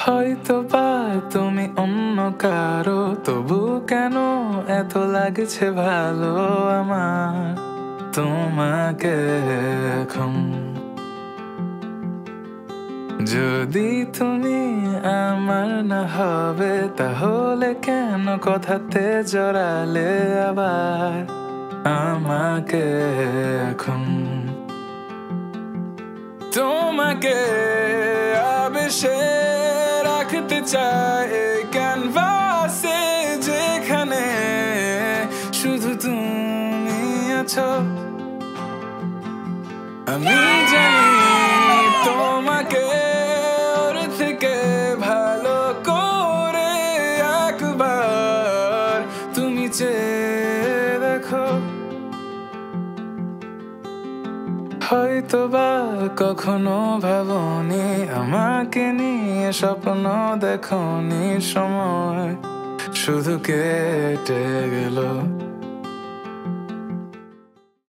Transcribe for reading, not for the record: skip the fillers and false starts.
হয়তোবা তুমি অন্য কারো, তবু কেন এত লাগছে ভালো আমার তোমাকে এখন। যদি তুমি আমার না হবে, তাহলে কেন কথাতে জড়ালে আবার আমাকে এখন। তোমাকে আবেশে রাখতে চাই এই ক্যানভাসে, যেখানে শুধু তুমি আছো। আমি জানি তোমাকে ওর থেকে ভালো করে একবার তুমি চেয়ে দেখো। হয়তোবা কখনো ভাবনি আমাকে নিয়ে, স্বপ্ন দেখনি, সময় শুধু কেটে গেল।